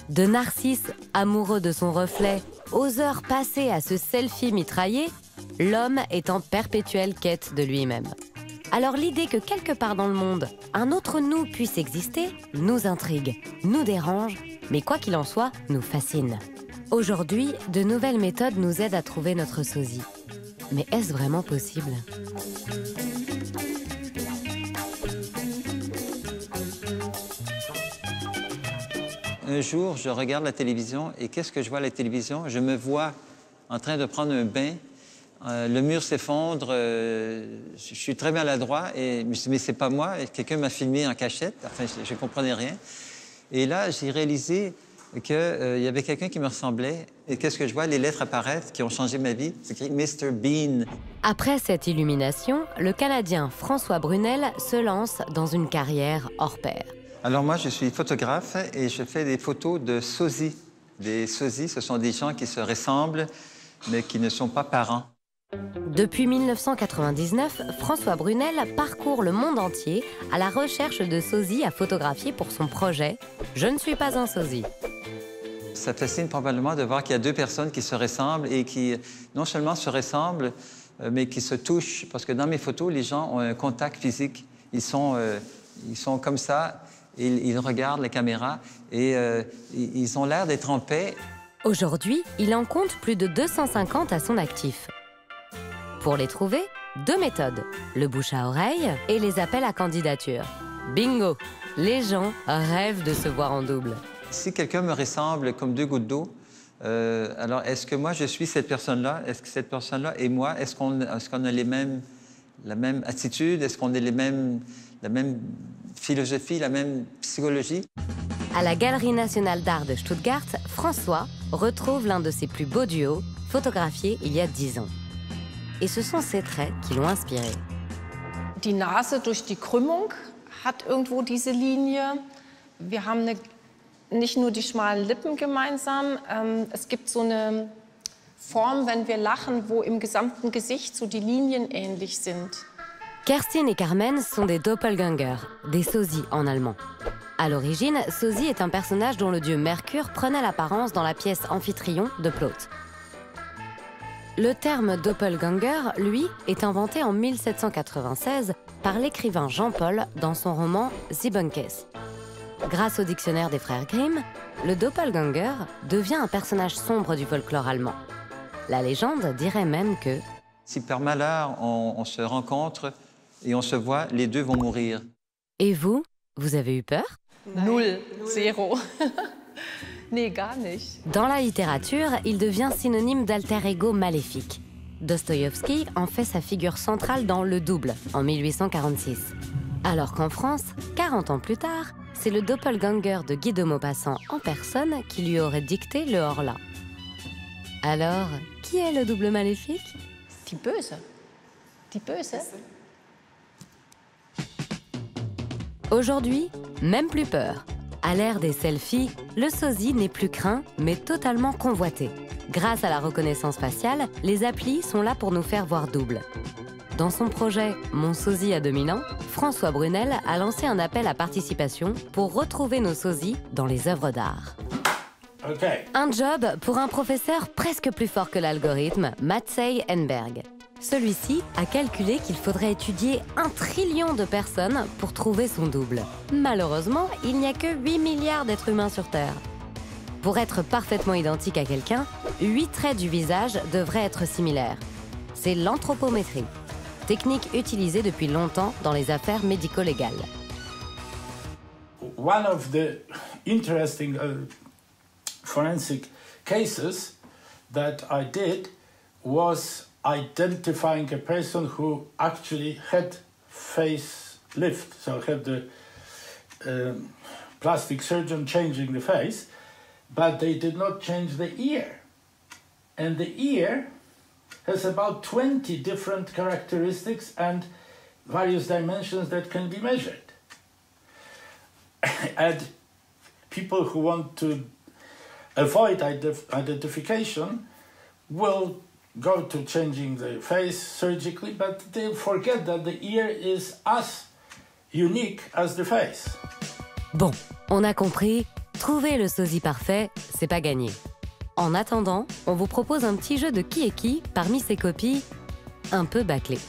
De Narcisse, amoureux de son reflet, aux heures passées à se selfie mitrailler, l'homme est en perpétuelle quête de lui-même. Alors l'idée que quelque part dans le monde, un autre nous puisse exister, nous intrigue, nous dérange, mais quoi qu'il en soit, nous fascine. Aujourd'hui, de nouvelles méthodes nous aident à trouver notre sosie. Mais est-ce vraiment possible ? Un jour, je regarde la télévision et qu'est-ce que je vois à la télévision? Je me vois en train de prendre un bain. Le mur s'effondre, je suis très maladroit, et je me suis dit, mais c'est pas moi. Quelqu'un m'a filmé en cachette, enfin, je ne comprenais rien. Et là, j'ai réalisé qu'il y avait quelqu'un qui me ressemblait. Et qu'est-ce que je vois? Les lettres apparaissent qui ont changé ma vie. C'est écrit Mr. Bean. Après cette illumination, le Canadien François Brunel se lance dans une carrière hors pair. Alors moi, je suis photographe et je fais des photos de sosies. Des sosies, ce sont des gens qui se ressemblent, mais qui ne sont pas parents. Depuis 1999, François Brunel parcourt le monde entier à la recherche de sosies à photographier pour son projet « Je ne suis pas un sosie ». Ça fascine probablement de voir qu'il y a deux personnes qui se ressemblent et qui non seulement se ressemblent, mais qui se touchent. Parce que dans mes photos, les gens ont un contact physique. Ils sont comme ça, ils regardent la caméra et ils ont l'air d'être en paix. Aujourd'hui, il en compte plus de 250 à son actif. Pour les trouver, deux méthodes, le bouche à oreille et les appels à candidature. Bingo! Les gens rêvent de se voir en double. Si quelqu'un me ressemble comme deux gouttes d'eau, alors est-ce que moi je suis cette personne-là? Est-ce que cette personne-là est moi? Est-ce qu'on a la même attitude? Est-ce qu'on a la même philosophie, la même psychologie? À la Galerie nationale d'art de Stuttgart, François retrouve l'un de ses plus beaux duos, photographiés il y a 10 ans. Et ce sont ces traits qui l'ont inspiré. Die Nase durch die Krümmung hat irgendwo diese Linie. Wir haben nicht nur die schmalen Lippen gemeinsam. Es gibt so eine Form, wenn wir lachen, wo im gesamten Gesicht so die Linien ähnlich sind. Kerstin et Carmen sont des doppelgangers, des sosies en allemand. À l'origine, sosie est un personnage dont le dieu Mercure prenait l'apparence dans la pièce Amphitryon de Plaute. Le terme doppelganger, lui, est inventé en 1796 par l'écrivain Jean-Paul dans son roman Siebenkäs. Grâce au dictionnaire des frères Grimm, le doppelganger devient un personnage sombre du folklore allemand. La légende dirait même que si par malheur on se rencontre et on se voit, les deux vont mourir. Et vous avez eu peur? Null, zéro. Nee, gar nicht. Dans la littérature, il devient synonyme d'alter ego maléfique. Dostoïevski en fait sa figure centrale dans Le Double, en 1846. Alors qu'en France, 40 ans plus tard, c'est le doppelganger de Guy de Maupassant en personne qui lui aurait dicté le Horla. Alors, qui est le double maléfique? Die Böse. Die Böse. Aujourd'hui, même plus peur. À l'ère des selfies, le sosie n'est plus craint, mais totalement convoité. Grâce à la reconnaissance faciale, les applis sont là pour nous faire voir double. Dans son projet « Mon sosie à 2000 ans », François Brunel a lancé un appel à participation pour retrouver nos sosies dans les œuvres d'art. Okay. Un job pour un professeur presque plus fort que l'algorithme, Matvei Enberg. Celui-ci a calculé qu'il faudrait étudier 1 trillion de personnes pour trouver son double. Malheureusement, il n'y a que 8 milliards d'êtres humains sur Terre. Pour être parfaitement identique à quelqu'un, 8 traits du visage devraient être similaires. C'est l'anthropométrie, technique utilisée depuis longtemps dans les affaires médico-légales. One of the interesting forensic cases that I did was identifying a person who actually had facelift, so had the plastic surgeon changing the face, but they did not change the ear. And the ear has about 20 different characteristics and various dimensions that can be measured. And people who want to avoid identification will go to changing the face surgically, but they forget that the ear is as unique as the face. Bon, on a compris, Trouver le sosie parfait, c'est pas gagné. En attendant, on vous propose un petit jeu de qui est qui parmi ces copies un peu bâclées.